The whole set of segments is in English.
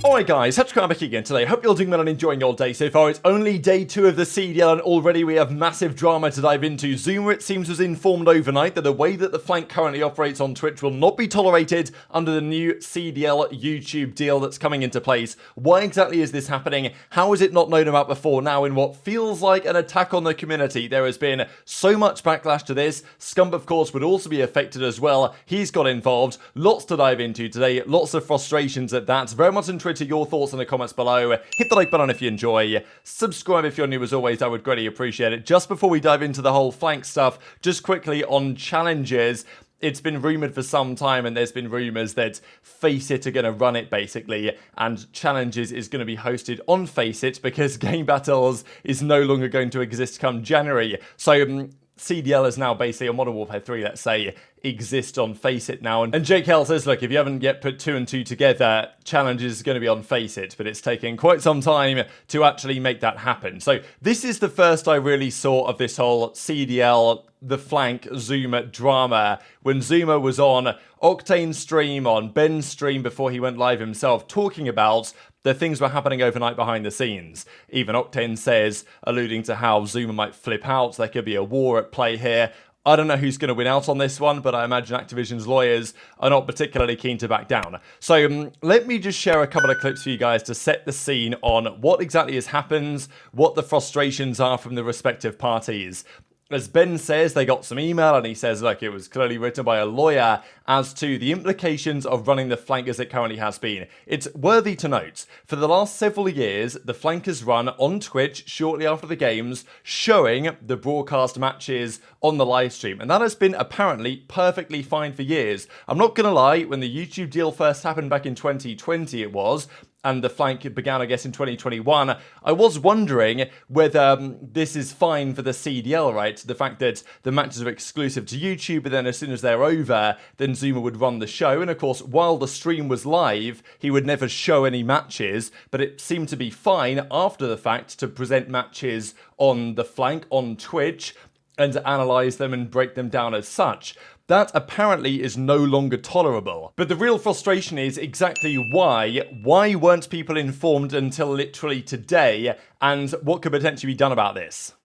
Alright guys, HyDra back again today. Hope you're doing well and enjoying your day so far. It's only day 2 of the CDL and already we have massive drama to dive into. Zoomer, it seems, was informed overnight that the way that the flank currently operates on Twitch will not be tolerated under the new CDL YouTube deal that's coming into place. Why exactly is this happening? How is it not known about before now in what feels like an attack on the community? There has been so much backlash to this. Scump, of course, would also be affected as well. He's got involved. Lots to dive into today. Lots of frustrations at that. Very much intrigued to your thoughts in the comments below. Hit the like button if you enjoy. Subscribe if you're new as always. I would greatly appreciate it. Just before we dive into the whole flank stuff, just quickly on challenges. It's been rumoured for some time and there's been rumours that FaceIt are going to run it basically and Challenges is going to be hosted on FaceIt because Game Battles is no longer going to exist come January. So CDL is now basically a Modern Warfare 3, let's say, exist on FaceIt now. And Jake Hell says, look, if you haven't yet put 2 and 2 together, Challenges is going to be on FaceIt, but it's taken quite some time to actually make that happen. So this is the first I really saw of this whole CDL, the flank Zoomer drama, when Zoomer was on Octane's stream, on Ben's stream before he went live himself, talking about the things were happening overnight behind the scenes. Even Octane says, alluding to how Zoomer might flip out, there could be a war at play here. I don't know who's going to win out on this one, but I imagine Activision's lawyers are not particularly keen to back down. So let me just share a couple of clips for you guys to set the scene on what exactly has happened, what the frustrations are from the respective parties. As Ben says, they got some email and he says, look, it was clearly written by a lawyer as to the implications of running the flank as it currently has been. It's worthy to note, for the last several years, the flank has run on Twitch shortly after the games, showing the broadcast matches on the live stream. And that has been apparently perfectly fine for years. I'm not going to lie, when the YouTube deal first happened back in 2020 it was, and the flank began, I guess, in 2021, I was wondering whether this is fine for the CDL, right? The fact that the matches are exclusive to YouTube, but then as soon as they're over, then Zoomer would run the show. And of course, while the stream was live, he would never show any matches, but it seemed to be fine after the fact to present matches on the flank, on Twitch, and to analyze them and break them down as such. That apparently is no longer tolerable. But the real frustration is exactly why. Why weren't people informed until literally today? And what could potentially be done about this?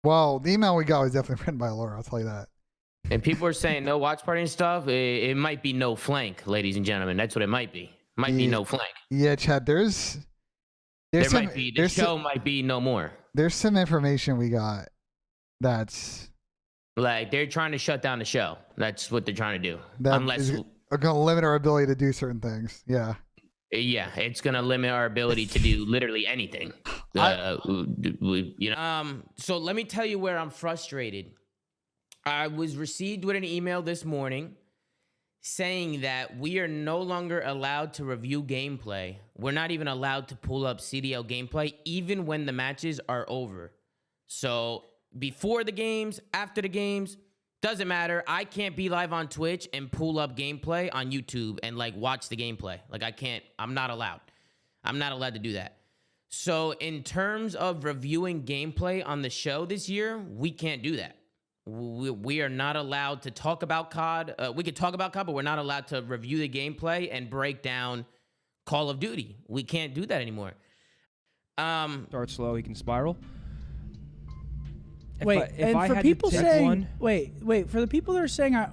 Well, the email we got was definitely written by a lawyer, I'll tell you that. And people are saying no watch party and stuff. It might be no flank, ladies and gentlemen. That's what it might be. Might be no flank. Yeah, Chad, there might be, the show might be no more. There's some information we got that's... Like, they're trying to shut down the show. That's what they're trying to do. Unless are going to limit our ability to do certain things. Yeah. Yeah, it's going to limit our ability to do literally anything. So let me tell you where I'm frustrated. I was received with an email this morning saying that we are no longer allowed to review gameplay. We're not even allowed to pull up CDL gameplay, even when the matches are over. So before the games, after the games, doesn't matter. I can't be live on Twitch and pull up gameplay on YouTube and like watch the gameplay. Like I'm not allowed. I'm not allowed to do that. So in terms of reviewing gameplay on the show this year, we can't do that. We are not allowed to talk about COD. We could talk about COD, but we're not allowed to review the gameplay and break down Call of Duty. We can't do that anymore. Start slow, he can spiral. Wait, for people saying, wait, for the people that are saying, I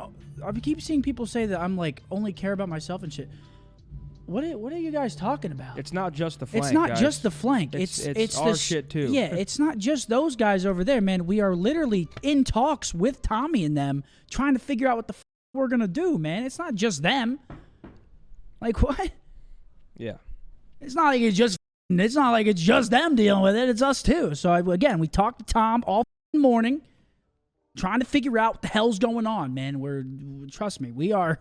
keep seeing people say that I'm like only care about myself and shit. What are you guys talking about? It's not just the flank. It's not just the flank. It's our shit too. Yeah, it's not just those guys over there, man. We are literally in talks with Tommy and them, trying to figure out what the we're gonna do, man. It's not just them. Like what? Yeah. It's not like it's just them dealing with it. It's us too. So again, we talked to Tom all morning, trying to figure out what the hell's going on, man. Trust me, we are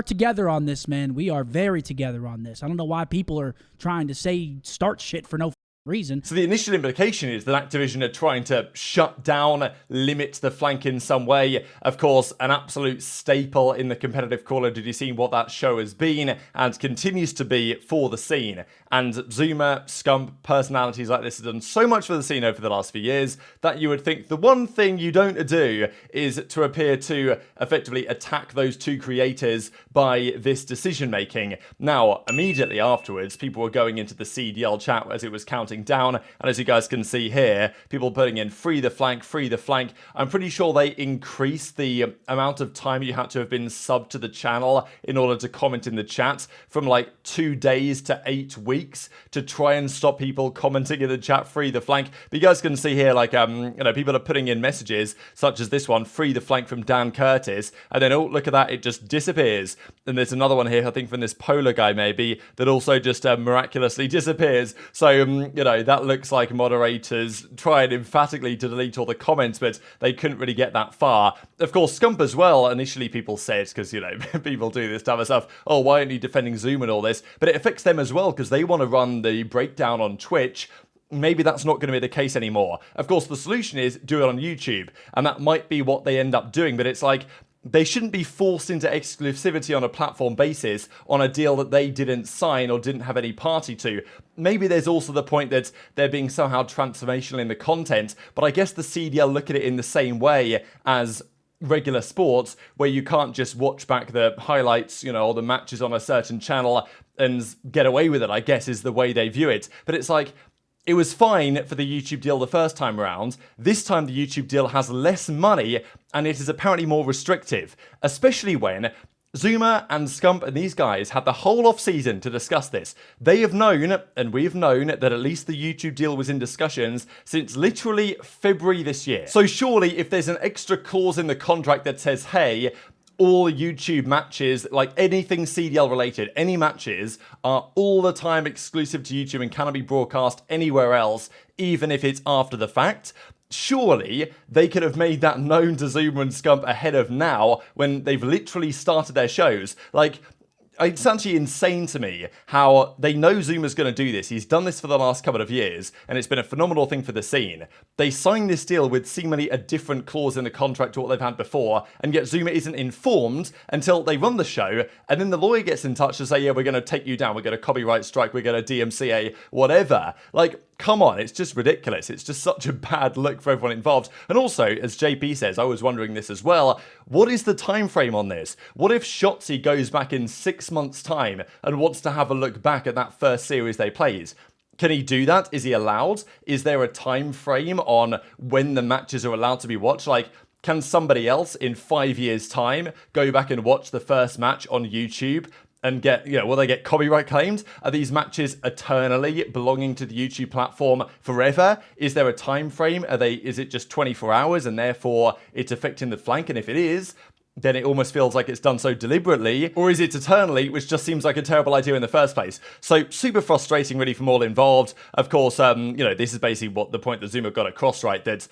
together on this, man. We are very together on this. I don't know why people are trying to start shit for no reason. So the initial implication is that Activision are trying to shut down, limit the flank in some way. Of course, an absolute staple in the competitive Call of Duty scene, what that show has been and continues to be for the scene. And Zuma, Scump, personalities like this have done so much for the scene over the last few years that you would think the one thing you don't do is to appear to effectively attack those two creators by this decision making. Now, immediately afterwards, people were going into the CDL chat as it was counting down, and as you guys can see here, people putting in free the flank, free the flank. I'm pretty sure they increased the amount of time you had to have been subbed to the channel in order to comment in the chat from like 2 days to 8 weeks to try and stop people commenting in the chat, free the flank. But you guys can see here, like, people are putting in messages such as this one, free the flank from Dan Curtis, and then, oh, look at that, it just disappears. And there's another one here, I think from this Polar guy maybe, that also just miraculously disappears. So, that looks like moderators tried emphatically to delete all the comments, but they couldn't really get that far. Of course, Scump as well, initially people said, because, people do this type of stuff, oh, why aren't you defending Zoom and all this? But it affects them as well, because they want to run the breakdown on Twitch. Maybe that's not going to be the case anymore. Of course, the solution is do it on YouTube, and that might be what they end up doing, but it's like, they shouldn't be forced into exclusivity on a platform basis on a deal that they didn't sign or didn't have any party to. Maybe there's also the point that they're being somehow transformational in the content, but I guess the CDL look at it in the same way as regular sports, where you can't just watch back the highlights, or the matches on a certain channel and get away with it, I guess, is the way they view it. But it's like, it was fine for the YouTube deal the first time around. This time the YouTube deal has less money and it is apparently more restrictive, especially when Zuma and Scump and these guys had the whole off-season to discuss this. They have known, and we've known, that at least the YouTube deal was in discussions since literally February this year. So surely if there's an extra clause in the contract that says, hey, all YouTube matches, like anything CDL related, any matches are all the time exclusive to YouTube and cannot be broadcast anywhere else, even if it's after the fact. Surely they could have made that known to Zuma and Scump ahead of now when they've literally started their shows. Like, it's actually insane to me how they know Zuma's going to do this. He's done this for the last couple of years, and it's been a phenomenal thing for the scene. They signed this deal with seemingly a different clause in the contract to what they've had before, and yet Zuma isn't informed until they run the show, and then the lawyer gets in touch to say, yeah, we're going to take you down, we're going to copyright strike, we're going to DMCA, whatever. Like, come on, it's just ridiculous. It's just such a bad look for everyone involved. And also, as JP says, I was wondering this as well, what is the time frame on this? What if Shotzzy goes back in 6 months' time and wants to have a look back at that first series they played? Can he do that? Is he allowed? Is there a time frame on when the matches are allowed to be watched? Like, can somebody else in 5 years' time go back and watch the first match on YouTube and get, will they get copyright claimed? Are these matches eternally belonging to the YouTube platform forever? Is there a time frame? Is it just 24 hours and therefore it's affecting the flank? And if it is, then it almost feels like it's done so deliberately, or is it eternally, which just seems like a terrible idea in the first place? So super frustrating really from all involved. Of course, this is basically what the point that Zuma got across, right? That,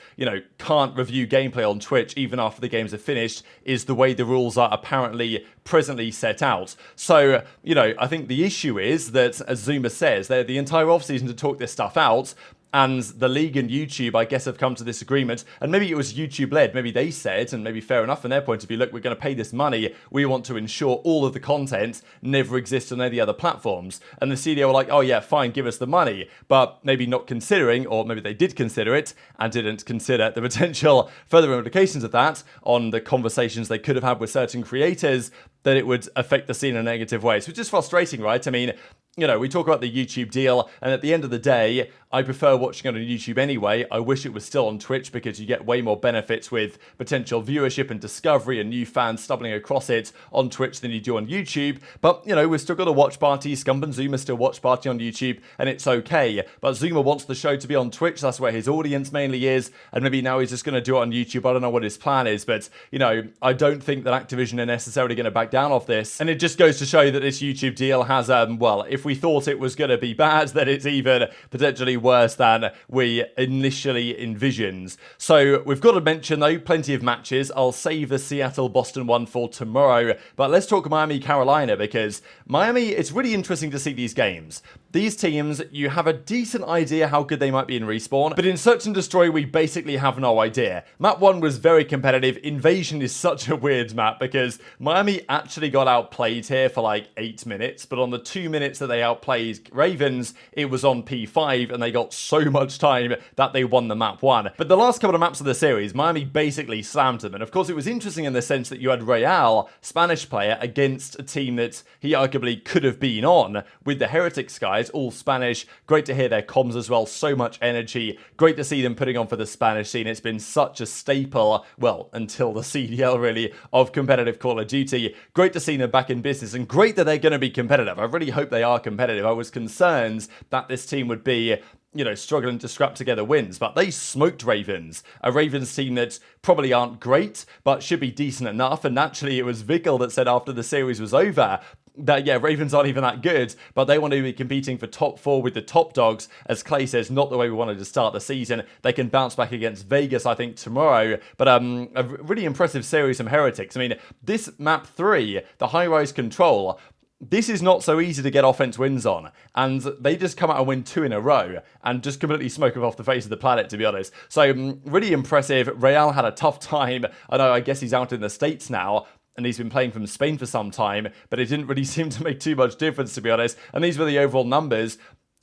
can't review gameplay on Twitch even after the games are finished is the way the rules are apparently presently set out. So, I think the issue is that, as Zuma says, they're the entire offseason to talk this stuff out, and the league and YouTube, I guess, have come to this agreement. And maybe it was YouTube-led. Maybe they said, and maybe fair enough from their point of view, look, we're going to pay this money. We want to ensure all of the content never exists on any other platforms. And the CDL were like, oh yeah, fine, give us the money. But maybe not considering, or maybe they did consider it and didn't consider the potential further implications of that on the conversations they could have had with certain creators, that it would affect the scene in a negative way. So it's just frustrating, right? I mean, we talk about the YouTube deal, and at the end of the day, I prefer watching it on YouTube anyway. I wish it was still on Twitch because you get way more benefits with potential viewership and discovery and new fans stumbling across it on Twitch than you do on YouTube. But, we've still got a watch party. Scump and Zuma still watch party on YouTube, and it's okay. But Zuma wants the show to be on Twitch. That's where his audience mainly is, and maybe now he's just going to do it on YouTube. I don't know what his plan is, but, I don't think that Activision are necessarily going to back down off this. And it just goes to show that this YouTube deal has, if if we thought it was going to be bad, then it's even potentially worse than we initially envisioned. So we've got to mention, though, plenty of matches. I'll save the Seattle-Boston one for tomorrow, but let's talk Miami-Carolina, because Miami, it's really interesting to see these games. These teams, you have a decent idea how good they might be in Respawn, but in Search and Destroy, we basically have no idea. Map 1 was very competitive. Invasion is such a weird map, because Miami actually got outplayed here for like 8 minutes, but on the 2 minutes that they outplayed Ravens, it was on P5, and they got so much time that they won the map 1. But the last couple of maps of the series, Miami basically slammed them, and of course it was interesting in the sense that you had Real, Spanish player, against a team that he arguably could have been on, with the Heretics guys, all Spanish. Great to hear their comms as well, so much energy. Great to see them putting on for the Spanish scene. It's been such a staple, well, until the CDL really, of competitive Call of Duty. Great to see them back in business, and great that they're going to be competitive. I really hope they are competitive. I was concerned that this team would be, you know, struggling to scrap together wins, but they smoked Ravens. A Ravens team that probably aren't great, but should be decent enough. And naturally, it was Vikul that said after the series was over that, yeah, Ravens aren't even that good, but they want to be competing for top 4 with the top dogs. As Clay says, not the way we wanted to start the season. They can bounce back against Vegas, I think, tomorrow. But a really impressive series from Heretics. I mean, this map 3, the high-rise control, this is not so easy to get offense wins on, and they just come out and win 2 in a row and just completely smoke them off the face of the planet, to be honest. So really impressive. Real had a tough time. I guess he's out in the States now, and he's been playing from Spain for some time, but it didn't really seem to make too much difference, to be honest. And these were the overall numbers.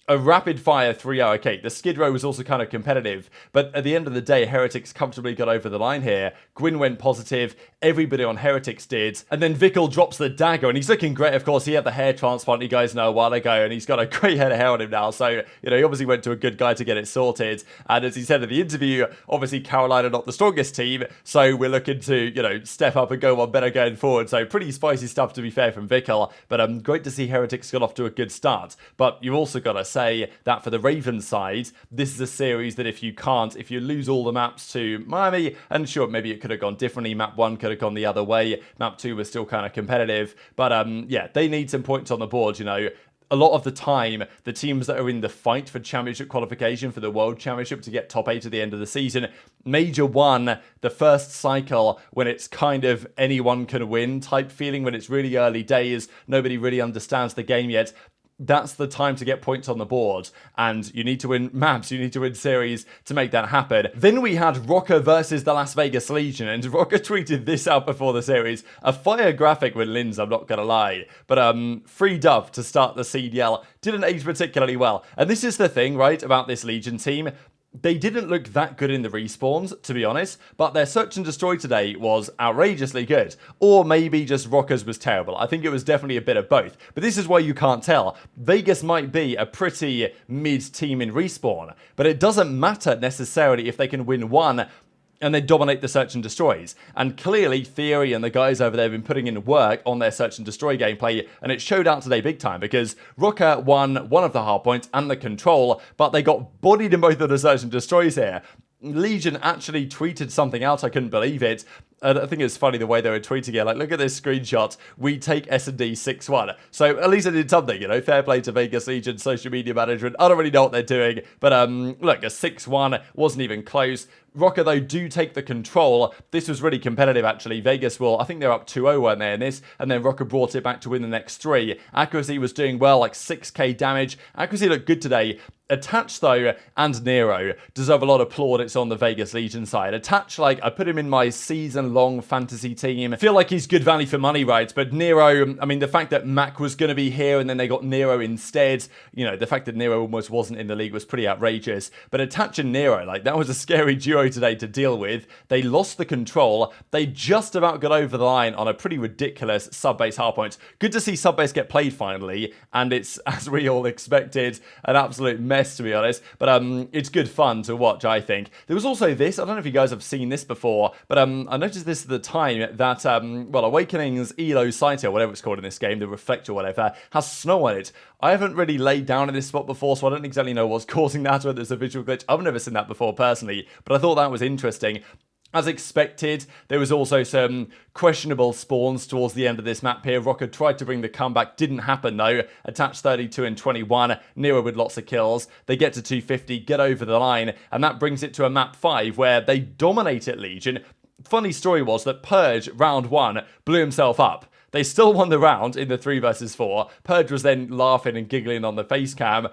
A rapid-fire 3-hour cake. The Skid Row was also kind of competitive, but at the end of the day, Heretics comfortably got over the line here. Gwyn went positive, everybody on Heretics did, and then Vikul drops the dagger, and he's looking great. Of course, he had the hair transplant, you guys know, a while ago, and he's got a great head of hair on him now, so, you know, he obviously went to a good guy to get it sorted, and as he said in the interview, obviously Carolina not the strongest team, so we're looking to, you know, step up and go one better going forward, so pretty spicy stuff, to be fair, from Vikul, but great to see Heretics got off to a good start. But you also got to say that for the Ravens side, this is a series that if you lose all the maps to Miami, and sure, maybe it could have gone differently, map 1 could have gone the other way, map 2 was still kind of competitive, but yeah, they need some points on the board, you know. A lot of the time, the teams that are in the fight for championship qualification for the World Championship to get top 8 at the end of the season, Major 1, the first cycle, when it's kind of anyone can win type feeling, when it's really early days, nobody really understands the game yet, that's the time to get points on the board, and you need to win maps, you need to win series to make that happen. Then we had Rokkr versus the Las Vegas Legion, and Rokkr tweeted this out before the series. A fire graphic with Lins, I'm not gonna lie, but free dub to start the CDL. Didn't age particularly well, and this is the thing, right, about this Legion team. They didn't look that good in the respawns, to be honest, but their Search and Destroy today was outrageously good. Or maybe just Rokkr's was terrible. I think it was definitely a bit of both. But this is why you can't tell. Vegas might be a pretty mid team in respawn, but it doesn't matter necessarily if they can win one and they dominate the Search and Destroys. And clearly, Theory and the guys over there have been putting in work on their Search and Destroy gameplay, and it showed out today big time, because Rokkr won one of the hardpoints and the control, but they got bodied in both of the Search and Destroys here. Legion actually tweeted something out, I couldn't believe it. I think it's funny the way they were tweeting it. Like, look at this screenshot. We take S&D 6-1. So at least they did something, you know. Fair play to Vegas Legion, social media management. I don't really know what they're doing. But look, a 6-1 wasn't even close. Rokkr, though, do take the control. This was really competitive, actually. Vegas will, I think they're up 2-0, weren't they, in this? And then Rokkr brought it back to win the next 3. Accuracy was doing well, like 6k damage. Accuracy looked good today. Attach, though, and Nero deserve a lot of plaudits on the Vegas Legion side. Attach, like, I put him in my season-long fantasy team. I feel like he's good value for money, right? But Nero, I mean, the fact that Mac was going to be here and then they got Nero instead, you know, the fact that Nero almost wasn't in the league was pretty outrageous. But Attach and Nero, like, that was a scary duo today to deal with. They lost the control. They just about got over the line on a pretty ridiculous sub-base hardpoint. Good to see sub-base get played finally, and it's, as we all expected, an absolute mess, to be honest, but it's good fun to watch, I think. There was also this, I don't know if you guys have seen this before, but I noticed this at the time, that, well, Awakening's Elo sight, or whatever it's called in this game, the Reflector or whatever, has snow on it. I haven't really laid down in this spot before, so I don't exactly know what's causing that, whether it's a visual glitch. I've never seen that before, personally, but I thought that was interesting. As expected, there was also some questionable spawns towards the end of this map here. Rokkr tried to bring the comeback, didn't happen though. Attached 32 and 21, Nero with lots of kills. They get to 250, get over the line, and that brings it to a map 5 where they dominate at Legion. Funny story was that Purge, round 1, blew himself up. They still won the round in the 3 versus 4. Purge was then laughing and giggling on the face cam.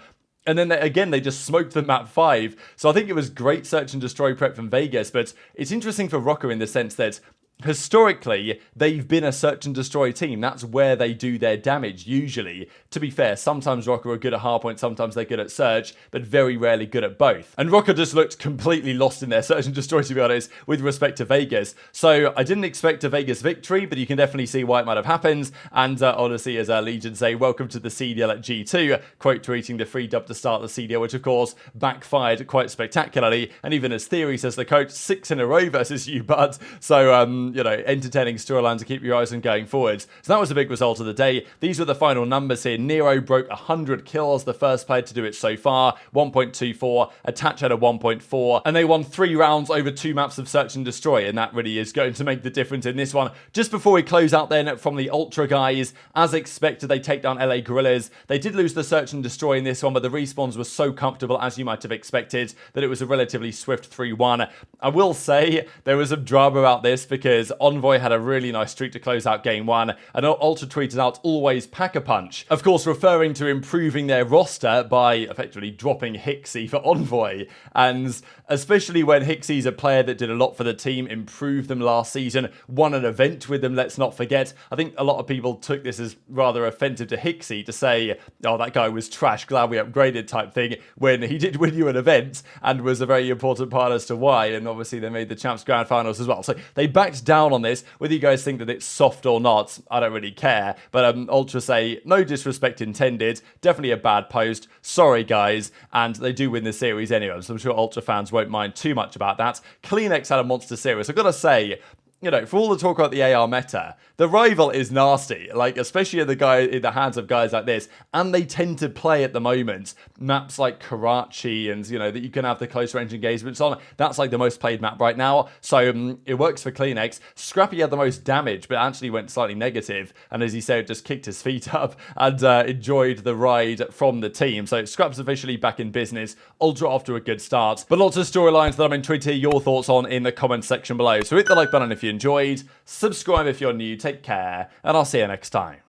And then they just smoked the map 5. So I think it was great search and destroy prep from Vegas. But it's interesting for Rokkr in the sense that historically, they've been a search and destroy team. That's where they do their damage, usually. To be fair, sometimes Rokkr are good at hardpoint, sometimes they're good at search, but very rarely good at both. And Rokkr just looked completely lost in their search and destroy, to be honest, with respect to Vegas. So I didn't expect a Vegas victory, but you can definitely see why it might have happened. And honestly, as our Legion say, welcome to the CDL at G2, quote tweeting the free dub to start the CDL, which of course backfired quite spectacularly. And even as Theory says, the coach, 6 in a row versus you, bud. So, entertaining storyline to keep your eyes on going forwards. So that was a big result of the day. These were the final numbers here. Nero broke 100 kills, the first player to do it so far, 1.24. Attach had a 1.4, and they won 3 rounds over 2 maps of search and destroy, and that really is going to make the difference in this one. Just before we close out then from the Ultra guys, as expected, they take down LA Gorillas. They did lose the search and destroy in this one, but the respawns were so comfortable, as you might have expected, that it was a relatively swift 3-1. I will say there was some drama about this because Envoy had a really nice streak to close out game 1, and Ultra tweeted out, always pack a punch. Of course, referring to improving their roster by effectively dropping Hixie for Envoy. And especially when Hixie's a player that did a lot for the team, improved them last season, won an event with them, let's not forget. I think a lot of people took this as rather offensive to Hixie to say, oh, that guy was trash, glad we upgraded type thing, when he did win you an event and was a very important part as to why. And obviously they made the Champs Grand Finals as well. So they backed down on this. Whether you guys think that it's soft or not, I don't really care. But Ultra say, no disrespect intended, definitely a bad post, sorry guys, and they do win the series anyway, so I'm sure Ultra fans won't mind too much about that. CleanX had a monster series. I've got to say, for all the talk about the AR meta, the rival is nasty, especially in the hands of guys like this, and they tend to play at the moment maps like Karachi and, that you can have the close range engagements on. That's the most played map right now, so it works for CleanX. Scrappy had the most damage, but actually went slightly negative, and as he said, just kicked his feet up and enjoyed the ride from the team. So Scrap's officially back in business, Ultra off to a good start, but lots of storylines that I'm intrigued to hear your thoughts on in the comments section below. So hit the like button if you enjoyed, subscribe if you're new, take care, and I'll see you next time.